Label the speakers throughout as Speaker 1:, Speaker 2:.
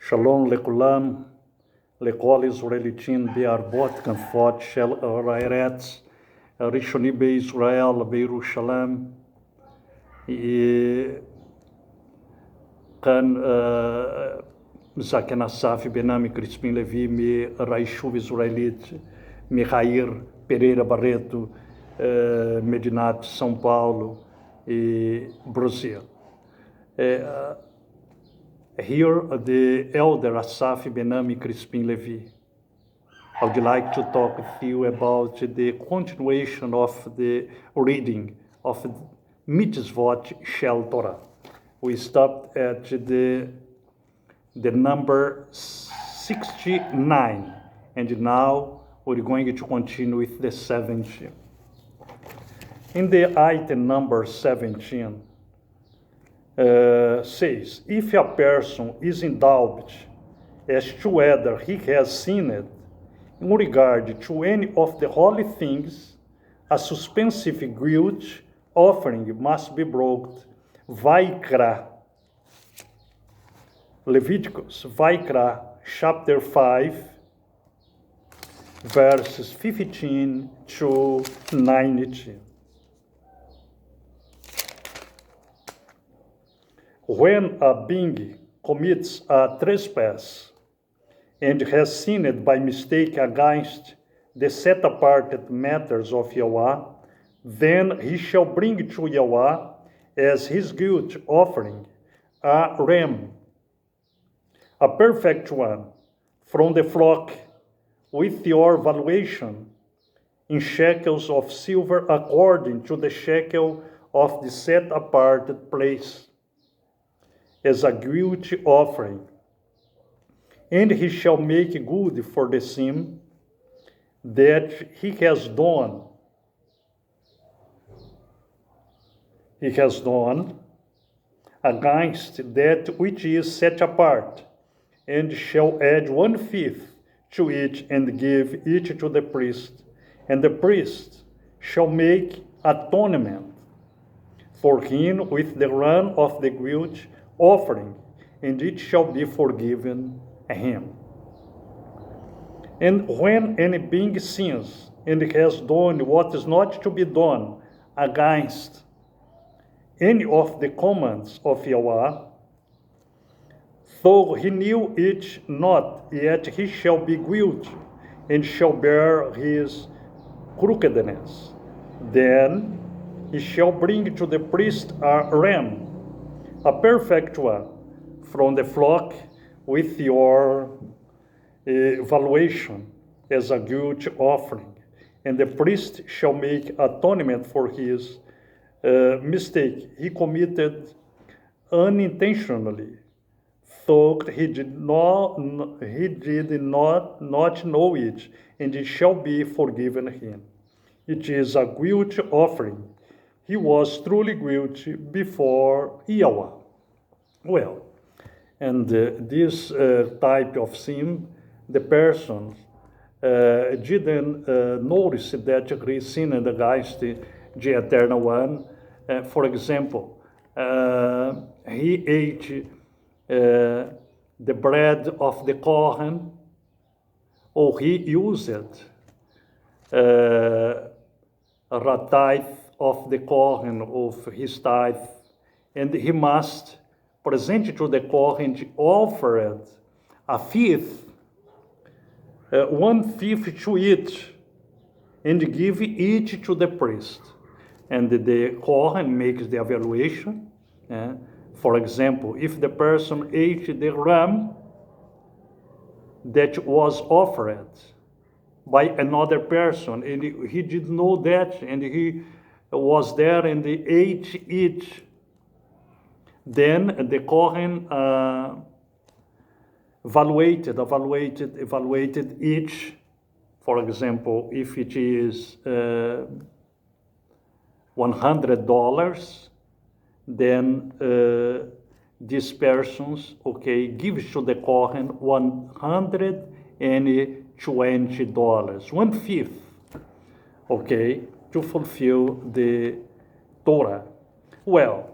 Speaker 1: Shalom לכולם, לכל ישראליתים בהרבות כנפות של הארץ, הראשוני בישראל, בירושלים. כאן זקן אסף בנמי, קריספין לוי, מהיישוב ישראלית, מהעיר פריירה ברטו, מדינת סão Paulo, Brazil. Here, the elder Assaf Benami, Crispin, Levi. I would like to talk with you about the continuation of the reading of Mitzvot Shel Torah. We stopped at the number 69, and now we're going to continue with the 70. In the item number 17, says, if a person is in doubt as to whether he has sinned in regard to any of the holy things, a suspensive guilt offering must be brought. Vaikra, Leviticus, Vaikra, chapter 5, verses 15 to 19. When a being commits a trespass and has sinned by mistake against the set-apart matters of Yahweh, then he shall bring to Yahweh as his guilt offering a ram, a perfect one, from the flock, with your valuation in shekels of silver according to the shekel of the set-apart place, as a guilt offering, and he shall make good for the sin that he has done. He has done against that which is set apart, and shall add 1/5 to it and give it to the priest, and the priest shall make atonement for him with the run of the guilt offering, and it shall be forgiven him. And when any being sins and has done what is not to be done against any of the commands of Yahweh, though he knew it not, yet he shall be guilty and shall bear his crookedness. Then he shall bring to the priest a ram, a perfect one, from the flock, with your valuation as a guilt offering. And the priest shall make atonement for his mistake he committed unintentionally, though he did not know it, and it shall be forgiven him. It is a guilt offering. He was truly guilty before Yahweh. Well, and this type of sin, the person didn't notice that he sinned against the Eternal One. For example, he ate the bread of the Kohen, or he used a tithe of the Kohen of his tithe, and he must present to the Kohen offered a fifth, 1/5 to each, and give each to the priest. And the Kohen makes the evaluation. For example, if the person ate the ram that was offered by another person, and he didn't know that, and he was there and he ate it, then the Kohen evaluated each. For example, if it is $100, then this person's gives to the Kohen $120, 1/5, to fulfill the Torah. Well,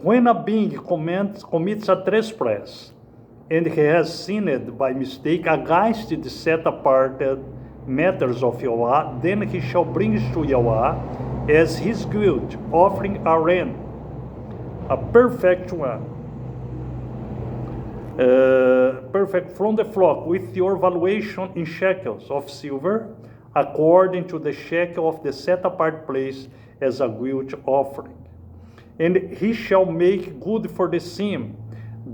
Speaker 1: when a being commits a trespass and he has sinned by mistake against the set-apart matters of Yahweh, then he shall bring to Yahweh as his guilt, offering a ram, a perfect one, perfect from the flock, with your valuation in shekels of silver, according to the shekel of the set-apart place, as a guilt offering. And he shall make good for the sin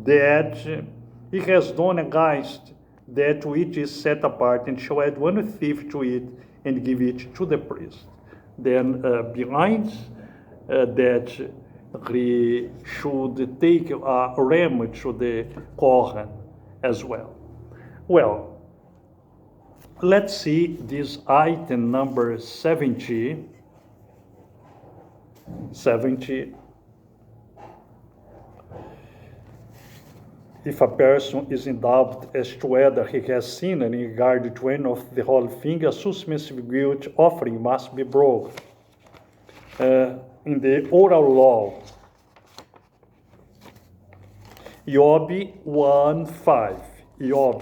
Speaker 1: that he has done against that which is set apart, and shall add one thief to it, and give it to the priest. Then behind that, he should take a ram to the Kohen as well. Well, let's see this item number 70. If a person is in doubt as to whether he has sinned in regard to any of the whole thing, a suspensive guilt offering must be brought. In the oral law, Job 1:5. Job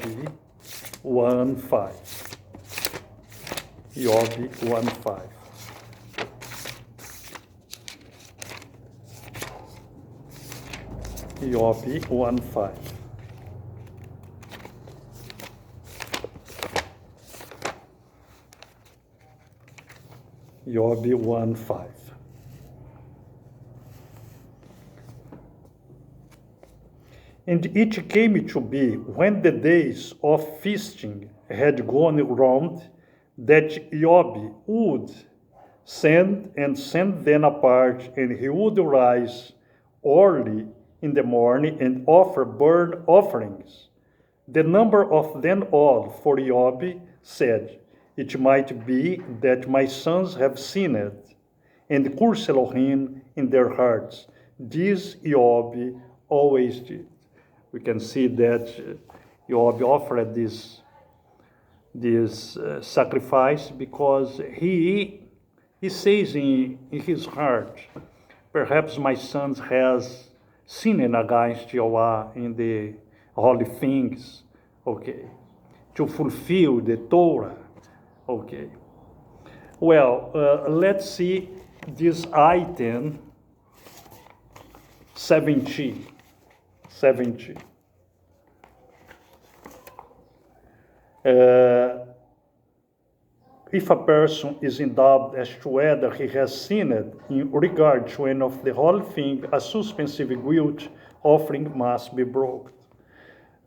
Speaker 1: 1:5. Job 1:5. Job 1:5. Job 1:5. And it came to be, when the days of feasting had gone round, that Job would send them apart, and he would rise early in the morning and offer burnt offerings. The number of them all for Job said, it might be that my sons have sinned, and curse Elohim in their hearts. This Job always did. We can see that Job offered this sacrifice because he says in his heart, perhaps my sons has sinned against Yahweh in the holy things, okay, to fulfill the Torah, okay. Well, let's see this item 70. If a person is in doubt as to whether he has sinned in regard to any of the whole thing, a suspensive guilt offering must be brought.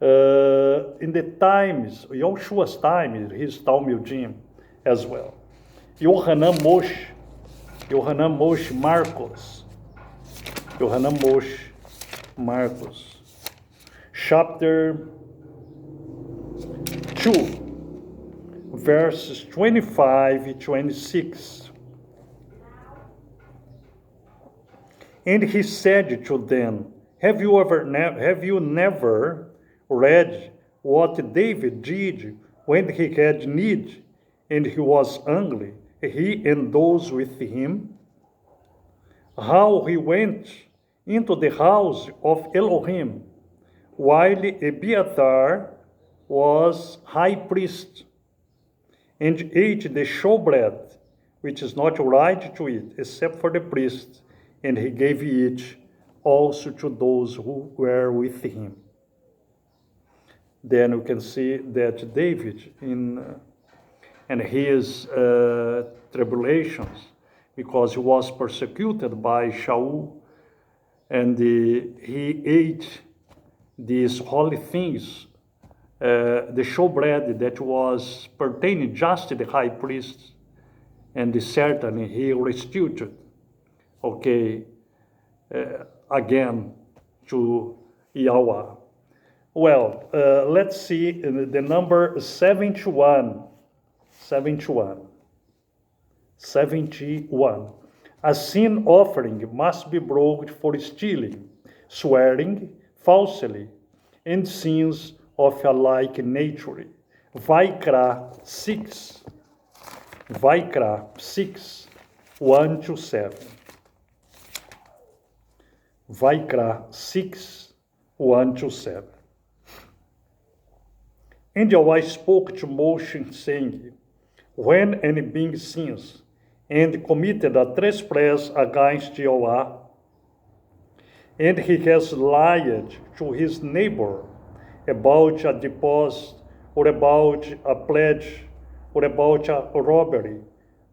Speaker 1: In the times, Yoshua's time, his Talmudim as well. Yohanan Moshe Marcos. Chapter 2, verses 25-26. And he said to them, Have you never read what David did when he had need and he was hungry, he and those with him? How he went into the house of Elohim while Abiathar was high priest, and ate the showbread, which is not right to eat, except for the priest, and he gave it also to those who were with him. Then we can see that David, in his tribulations, because he was persecuted by Shaul, and he ate these holy things, the showbread that was pertaining just to the high priest, and certainly he restituted, again to Yahweh. Well, let's see the number 71. 71. A sin offering must be brought for stealing, swearing falsely, and sins of a like nature. Vaikra 6, 1-7. Vaikra 6, 1-7. And Yahweh spoke to Moshe, saying, when any being sins and committed a trespass against Yahweh, and he has lied to his neighbor about a deposit, or about a pledge, or about a robbery,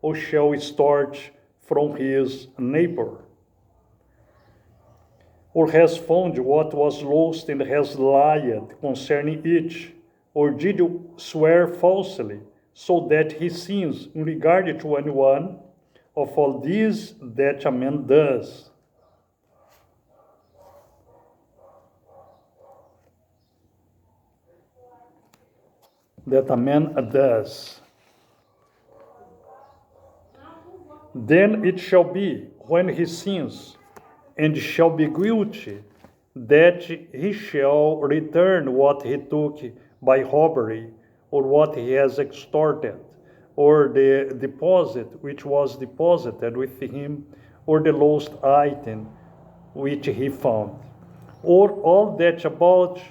Speaker 1: or shall start from his neighbor, or has found what was lost and has lied concerning it, or did you swear falsely, so that he sins in regard to anyone of all these that a man does? That a man does. Then it shall be, when he sins, and shall be guilty, that he shall return what he took by robbery, or what he has extorted, or the deposit which was deposited with him, or the lost item which he found, or all that about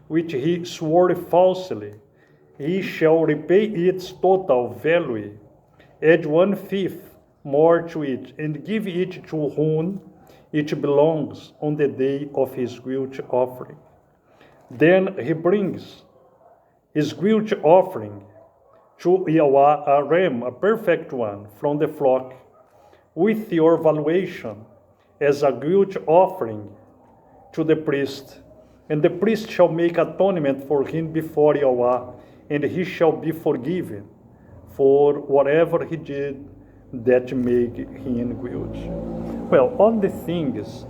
Speaker 1: which he swore falsely. He shall repay its total value, add 1/5 more to it, and give it to whom it belongs on the day of his guilt offering. Then he brings his guilt offering to Yahweh, a ram, a perfect one, from the flock, with your valuation, as a guilt offering to the priest. And the priest shall make atonement for him before Yahweh, and he shall be forgiven for whatever he did that made him guilty. Well, all the things,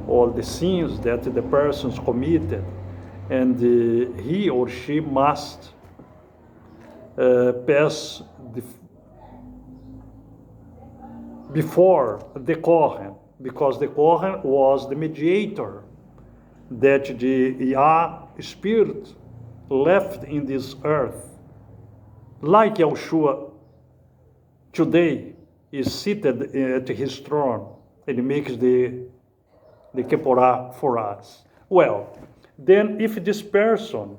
Speaker 1: all the sins that the persons committed, and he or she must pass before the Kohen, because the Kohen was the mediator that the Yah Spirit left in this earth. Like Yeshua today is seated at his throne and makes the Keporah for us. Well, then if this person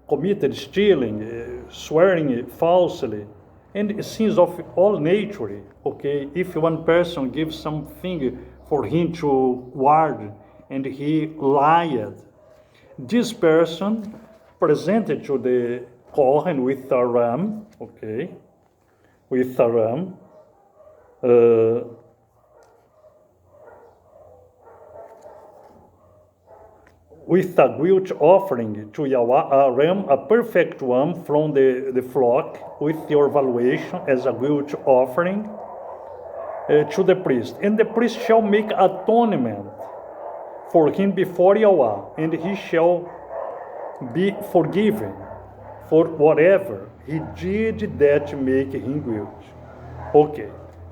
Speaker 1: committed stealing, swearing falsely, and sins of all nature, okay, if one person gives something for him to guard and he lied, this person presented to the Kohen with a ram, okay, with a ram, with a guilt offering to Yahweh, a ram, a perfect one from the flock, with your valuation as a guilt offering to the priest. And the priest shall make atonement for him before Yahweh, and he shall be forgiven for whatever he did that make him guilty. Okay,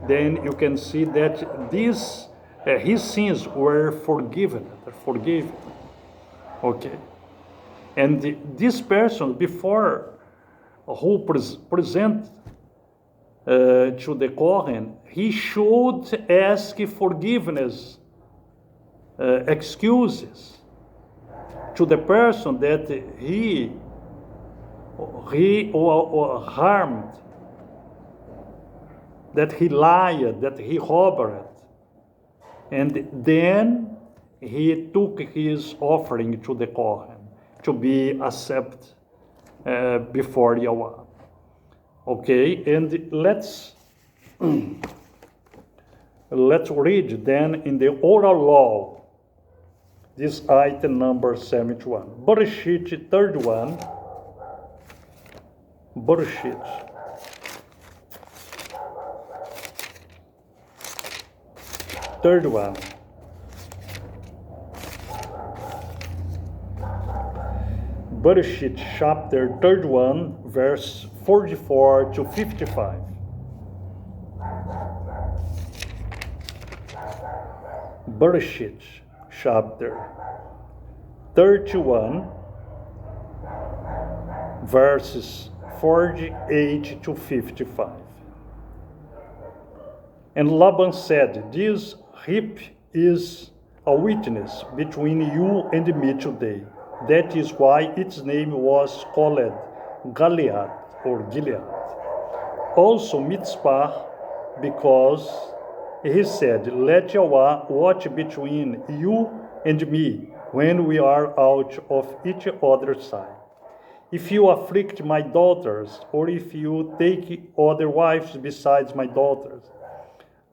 Speaker 1: then you can see that these his sins were forgiven. Okay, and this person before who present to the Kohen, he should ask forgiveness, excuses to the person that he harmed, that he lied, that he robbed, and then he took his offering to the Kohen to be accepted before Yahweh. Okay, and let's read then in the oral law this item number 71. Bereshit 31. Bereshit 31. Bereshit chapter 31, verse 44 to 55. Bereshit chapter 31, verses 48 to 55. And Laban said, "This heap is a witness between you and me today. That is why its name was called Gilead or Gilead. Also Mitzpah, because he said, let Yahweh watch between you and me when we are out of each other's side. If you afflict my daughters, or if you take other wives besides my daughters,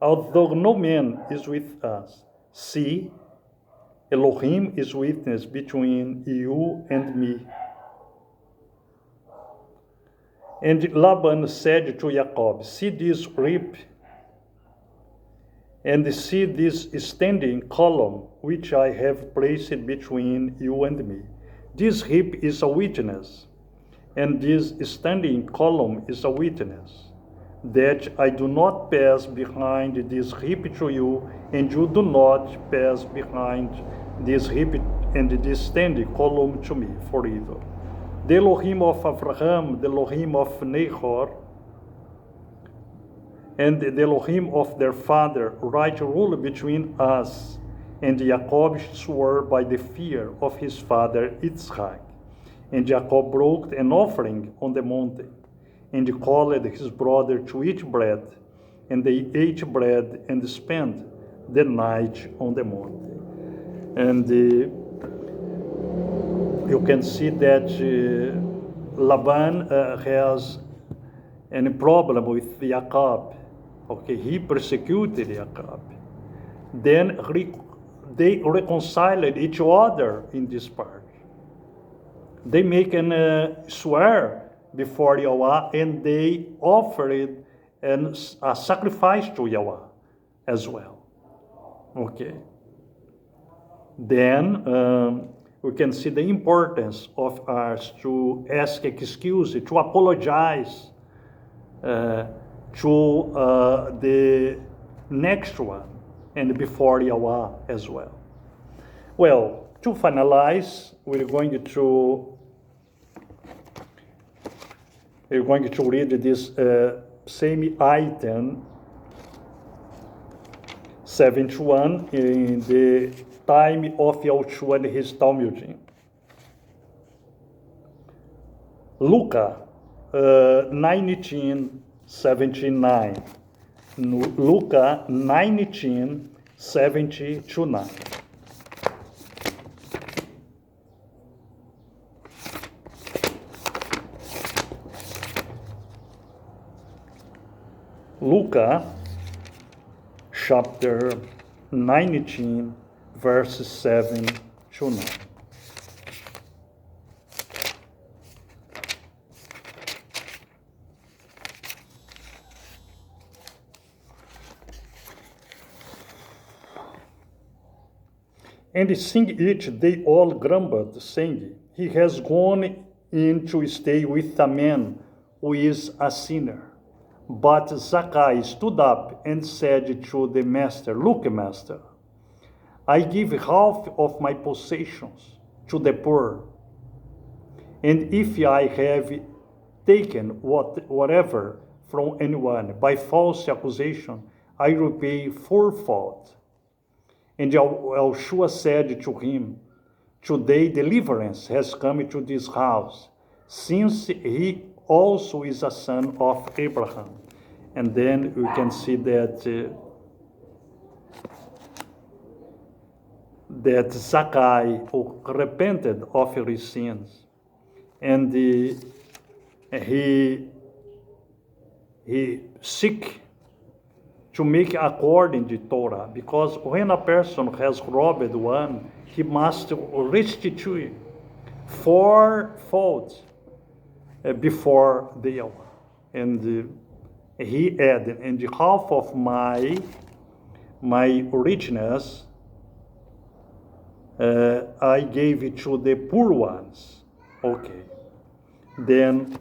Speaker 1: although no man is with us, see, Elohim is witness between you and me. And Laban said to Jacob, see this reap, and see this standing column which I have placed between you and me. This heap is a witness, and this standing column is a witness, that I do not pass behind this heap to you, and you do not pass behind this heap and this standing column to me for evil. The Elohim of Abraham, the Elohim of Nahor, and the Elohim of their father, right rule between us. And Jacob swore by the fear of his father Yitzchak. And Jacob brought an offering on the mountain, and called his brother to eat bread. And they ate bread and spent the night on the mountain. And you can see that Laban has a problem with Jacob. Okay, he persecuted Jacob. Then they reconciled each other in this part. They make an swear before Yahweh, and they offered a sacrifice to Yahweh as well. Okay. Then we can see the importance of us to ask excuse, to apologize to the next one, and before Yahweh as well. Well, to finalize, we're going to read this same item 71 in the time of Yahushua and his Talmudim. Luca 19:79. Luca 19:70-9. Luca chapter 19, verses 7-9. And seeing it, they all grumbled, saying, he has gone in to stay with a man who is a sinner. But Zacchaeus stood up and said to the master, look, master, I give half of my possessions to the poor. And if I have taken whatever from anyone by false accusation, I repay fourfold. And Yahushua said to him, today deliverance has come to this house, since he also is a son of Abraham. And then we can see that Zacchaeus repented of his sins, and he seek to make according to Torah, because when a person has robbed one, he must restitute fourfold before the Yahweh. And he added, and half of my richness I gave it to the poor ones. Okay. Then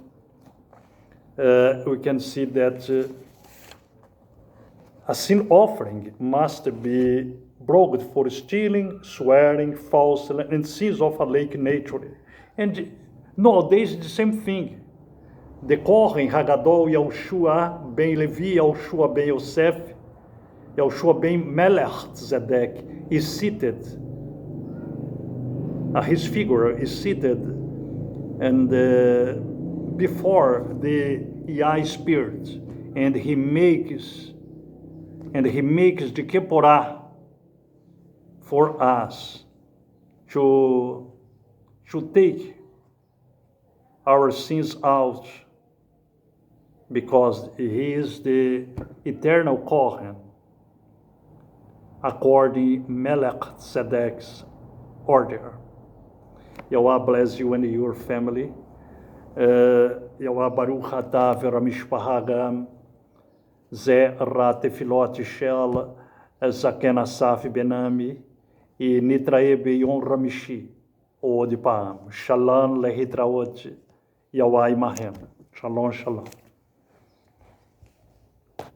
Speaker 1: we can see that a sin offering must be brought for stealing, swearing, falsely, and sins of a like nature. And nowadays it's the same thing. The Kohen, Hagadol, Yahushua ben Levi, Yahushua ben Yosef, Yahushua ben Melchizedek is seated. His figure is seated and before the Yah Spirit, and he makes the Keporah for us to take our sins out, because he is the eternal Kohen according Melchizedek's order. Yahweh bless you and your family. Yahweh Baruch Atah v'ramishpaha gam. Ze ratefilot shel Zaken Assaf Benami e nitrae beyom ramishi od pam. Shalom lehitraot. Yahweh imahem. Shalom, shalom.